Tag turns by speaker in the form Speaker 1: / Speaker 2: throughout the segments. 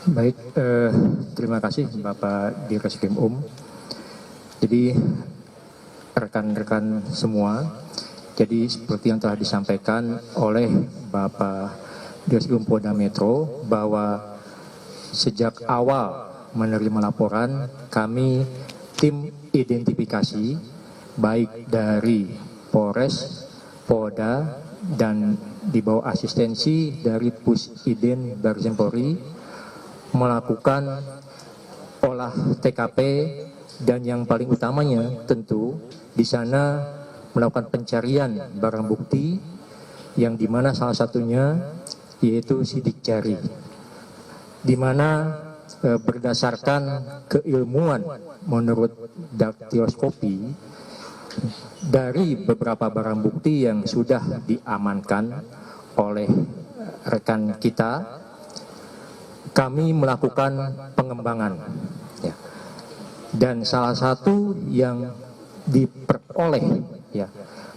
Speaker 1: Baik, terima kasih Bapak Direskrim Jadi rekan-rekan semua, jadi seperti yang telah disampaikan oleh Bapak Direskrim Polda Metro bahwa sejak awal menerima laporan kami tim identifikasi baik dari Polres, Polda dan di bawah asistensi dari Pusidin Baris Polri melakukan olah TKP dan yang paling utamanya tentu di sana melakukan pencarian barang bukti yang dimana salah satunya yaitu sidik jari, di mana berdasarkan keilmuan menurut daktiloskopi dari beberapa barang bukti yang sudah diamankan oleh rekan kita, kami melakukan pengembangan ya. Dan salah satu yang diperoleh ya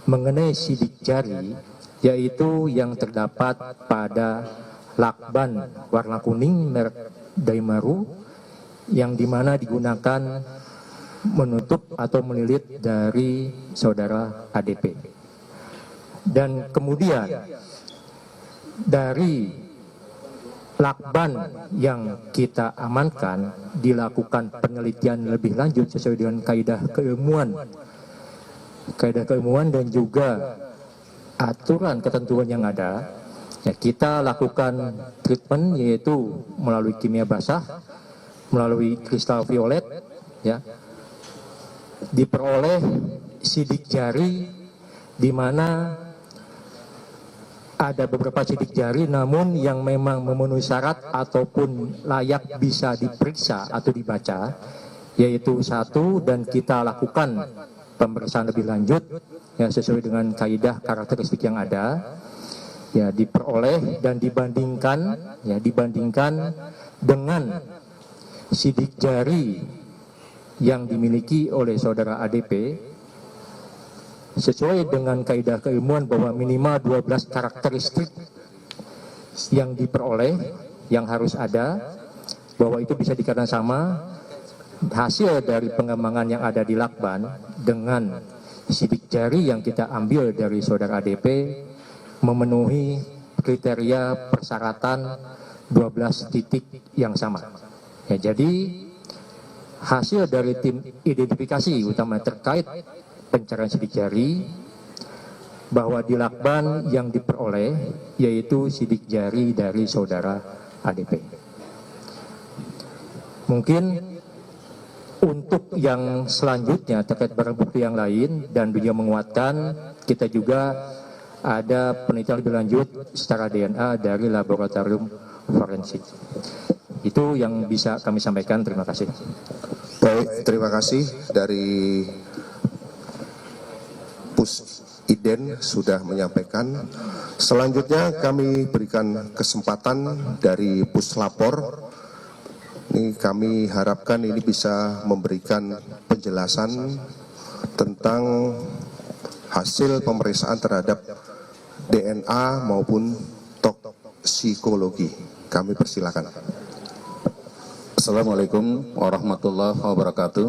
Speaker 1: mengenai sidik jari yaitu yang terdapat pada lakban warna kuning merek Daimaru yang dimana digunakan menutup atau melilit dari saudara ADP. Dan kemudian dari lakban yang kita amankan dilakukan penelitian lebih lanjut sesuai dengan kaidah keilmuan dan juga aturan ketentuan yang ada. Ya, kita lakukan treatment yaitu melalui kimia basah, melalui kristal violet, ya, diperoleh sidik jari di mana ada beberapa sidik jari namun yang memang memenuhi syarat ataupun layak bisa diperiksa atau dibaca yaitu satu, dan kita lakukan pemeriksaan lebih lanjut ya sesuai dengan kaidah karakteristik yang ada ya, diperoleh dan dibandingkan dengan sidik jari yang dimiliki oleh saudara ADP sesuai dengan kaidah keilmuan bahwa minimal 12 karakteristik yang diperoleh yang harus ada, bahwa itu bisa dikatakan sama hasil dari pengembangan yang ada di lakban dengan sidik jari yang kita ambil dari saudara ADP memenuhi kriteria persyaratan 12 titik yang sama ya. Jadi hasil dari tim identifikasi utama terkait pencarian sidik jari bahwa di lakban yang diperoleh yaitu sidik jari dari saudara ADP. Mungkin untuk yang selanjutnya terkait barang bukti yang lain dan beliau menguatkan, kita juga ada penelitian lebih lanjut secara DNA dari laboratorium forensik. Itu yang bisa kami sampaikan. Terima kasih.
Speaker 2: Baik, terima kasih dari Pusidin sudah menyampaikan. Selanjutnya kami berikan kesempatan dari Puslapor. Ini kami harapkan ini bisa memberikan penjelasan tentang hasil pemeriksaan terhadap DNA maupun toksikologi. Kami persilakan.
Speaker 3: Assalamualaikum warahmatullahi wabarakatuh.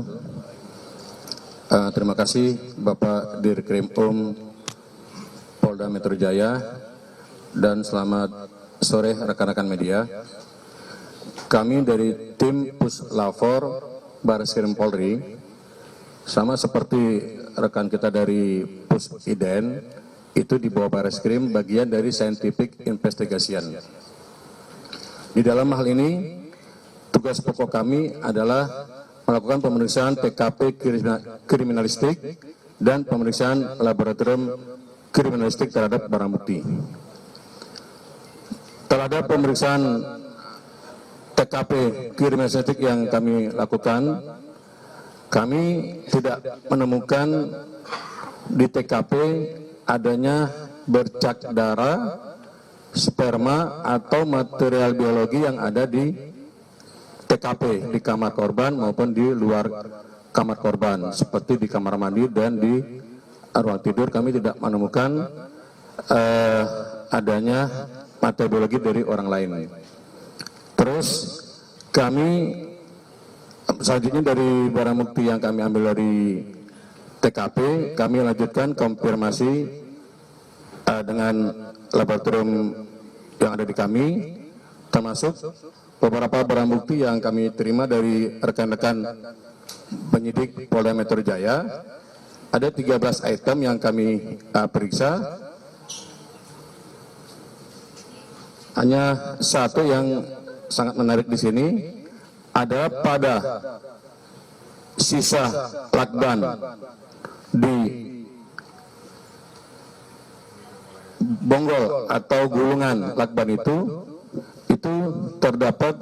Speaker 3: Terima kasih Bapak Dirkrim Polda Metro Jaya dan selamat sore rekan-rekan media. Kami dari tim Puslapor Bareskrim Polri, sama seperti rekan kita dari Pusidin, itu di bawah Bareskrim bagian dari Scientific Investigation. Di dalam hal ini tugas pokok kami adalah melakukan pemeriksaan TKP kriminalistik dan pemeriksaan laboratorium kriminalistik terhadap barang bukti. Terhadap pemeriksaan TKP kriminalistik yang kami lakukan, kami tidak menemukan di TKP adanya bercak darah, sperma atau material biologi yang ada di TKP, di kamar korban maupun di luar kamar korban, seperti di kamar mandi dan di ruang tidur. Kami tidak menemukan adanya material biologi dari orang lain. Terus kami selanjutnya dari barang bukti yang kami ambil dari TKP, kami lanjutkan konfirmasi dengan laboratorium yang ada di kami, termasuk beberapa barang bukti yang kami terima dari rekan-rekan penyidik Polda Metro Jaya. Ada 13 item yang kami periksa. Hanya satu yang sangat menarik di sini adalah pada sisa lakban di bonggol atau gulungan lakban itu terdapat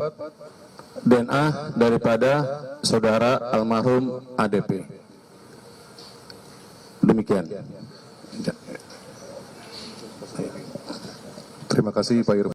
Speaker 3: DNA daripada saudara almarhum ADP. Demikian.
Speaker 2: Terima kasih Pak Irfan.